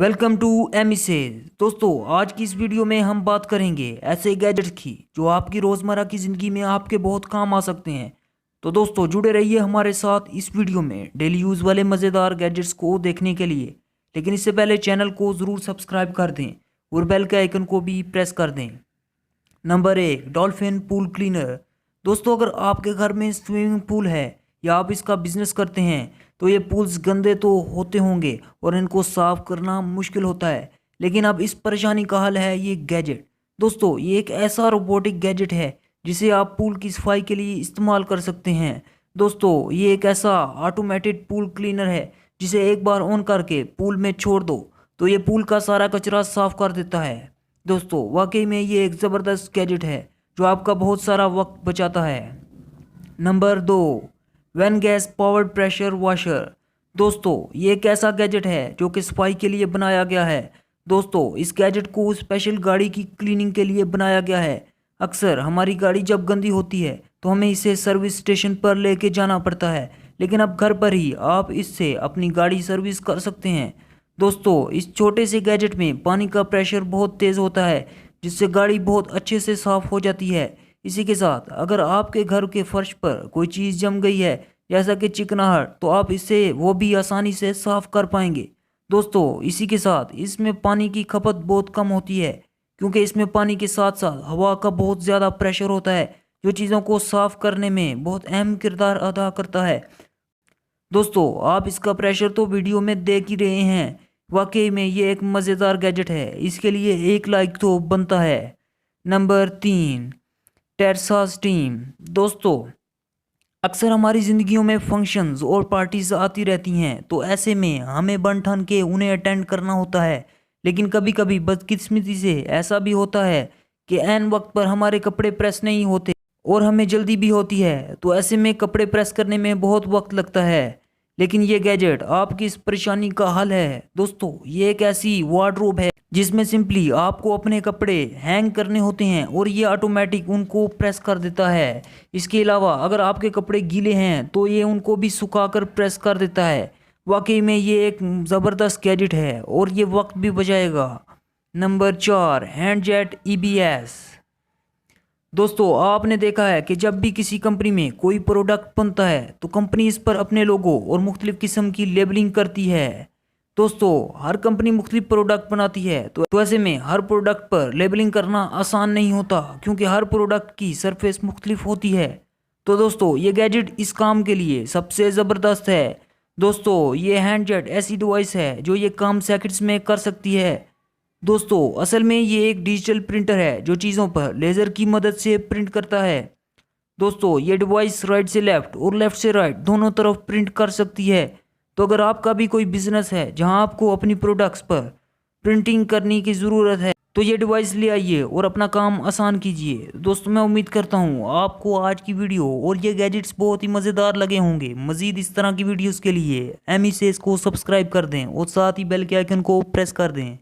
Welcome to एमिसेज। दोस्तों, आज की इस वीडियो में हम बात करेंगे ऐसे गैजेट्स की जो आपकी रोज़मर्रा की ज़िंदगी में आपके बहुत काम आ सकते हैं। तो दोस्तों, जुड़े रहिए हमारे साथ इस वीडियो में डेली यूज़ वाले मज़ेदार गैजेट्स को देखने के लिए। लेकिन इससे पहले चैनल को ज़रूर सब्सक्राइब कर दें और बेल के आइकन को भी प्रेस कर दें। Number 1, dolphin pool cleaner. दोस्तों, अगर आपके घर में स्विमिंग पूल है या आप इसका बिजनेस करते हैं तो ये पूल्स गंदे तो होते होंगे और इनको साफ करना मुश्किल होता है। लेकिन अब इस परेशानी का हल है ये गैजेट। दोस्तों, ये एक ऐसा रोबोटिक गैजेट है जिसे आप पूल की सफाई के लिए इस्तेमाल कर सकते हैं। दोस्तों, ये एक ऐसा ऑटोमेटेड पूल क्लीनर है जिसे एक बार ऑन करके पूल में छोड़ दो तो ये पूल का सारा कचरा साफ कर देता है। दोस्तों, वाकई में ये एक ज़बरदस्त गैजेट है जो आपका बहुत सारा वक्त बचाता है। Number 2, van gas powered pressure washer. दोस्तों, ये एक ऐसा गैजेट है जो कि सफाई के लिए बनाया गया है। दोस्तों, इस गैजेट को स्पेशल गाड़ी की क्लीनिंग के लिए बनाया गया है। अक्सर हमारी गाड़ी जब गंदी होती है तो हमें इसे सर्विस स्टेशन पर लेके जाना पड़ता है, लेकिन अब घर पर ही आप इससे अपनी गाड़ी सर्विस कर सकते हैं। दोस्तों, इस छोटे से गैजेट में पानी का प्रेशर बहुत तेज़ होता है जिससे गाड़ी बहुत अच्छे से साफ़ हो जाती है। इसी के साथ अगर आपके घर के फर्श पर कोई चीज़ जम गई है जैसा कि चिकनाहट, तो आप इससे वो भी आसानी से साफ़ कर पाएंगे। दोस्तों, इसी के साथ इसमें पानी की खपत बहुत कम होती है क्योंकि इसमें पानी के साथ साथ हवा का बहुत ज़्यादा प्रेशर होता है जो चीज़ों को साफ़ करने में बहुत अहम किरदार अदा करता है। दोस्तों, आप इसका प्रेशर तो वीडियो में देख ही रहे हैं। वाकई में ये एक मज़ेदार गैजेट है, इसके लिए एक लाइक तो बनता है। Number 3, Teresa steam. दोस्तों, अक्सर हमारी ज़िंदगियों में फंक्शंस और पार्टीज आती रहती हैं, तो ऐसे में हमें बन ठन के उन्हें अटेंड करना होता है। लेकिन कभी कभी बदकिस्मती से ऐसा भी होता है कि ऐन वक्त पर हमारे कपड़े प्रेस नहीं होते और हमें जल्दी भी होती है, तो ऐसे में कपड़े प्रेस करने में बहुत वक्त लगता है। लेकिन ये गैजेट आपकी इस परेशानी का हल है। दोस्तों, ये एक ऐसी वार्डरोब है जिसमें सिंपली आपको अपने कपड़े हैंग करने होते हैं और ये ऑटोमेटिक उनको प्रेस कर देता है। इसके अलावा अगर आपके कपड़े गीले हैं तो ये उनको भी सुखाकर प्रेस कर देता है। वाकई में ये एक ज़बरदस्त गैजेट है और ये वक्त भी बचाएगा। Number 4, hand jet EBS। दोस्तों, आपने देखा है कि जब भी किसी कंपनी में कोई प्रोडक्ट बनता है तो कंपनी इस पर अपने लोगो और मुख्तलिफ किस्म की लेबलिंग करती है। दोस्तों, हर कंपनी मुख्तलिफ प्रोडक्ट बनाती है, तो ऐसे में हर प्रोडक्ट पर लेबलिंग करना आसान नहीं होता क्योंकि हर प्रोडक्ट की सरफेस मुख्तलिफ होती है। तो दोस्तों, ये गैजेट इस काम के लिए सबसे ज़बरदस्त है। दोस्तों, ये हैंड जेट ऐसी डिवाइस है जो ये काम सेकंड्स में कर सकती है। दोस्तों, असल में ये एक डिजिटल प्रिंटर है जो चीज़ों पर लेज़र की मदद से प्रिंट करता है। दोस्तों, ये डिवाइस राइट से लेफ़्ट और लेफ़्ट से राइट दोनों तरफ प्रिंट कर सकती है। तो अगर आपका भी कोई बिजनेस है जहां आपको अपनी प्रोडक्ट्स पर प्रिंटिंग करने की ज़रूरत है तो ये डिवाइस ले आइए और अपना काम आसान कीजिए। दोस्तों, मैं उम्मीद करता हूँ आपको आज की वीडियो और ये गैजेट्स बहुत ही मज़ेदार लगे होंगे। मज़ीद इस तरह की वीडियोस के लिए एमिसेस को सब्सक्राइब कर दें और साथ ही बेल के आइकन को प्रेस कर दें।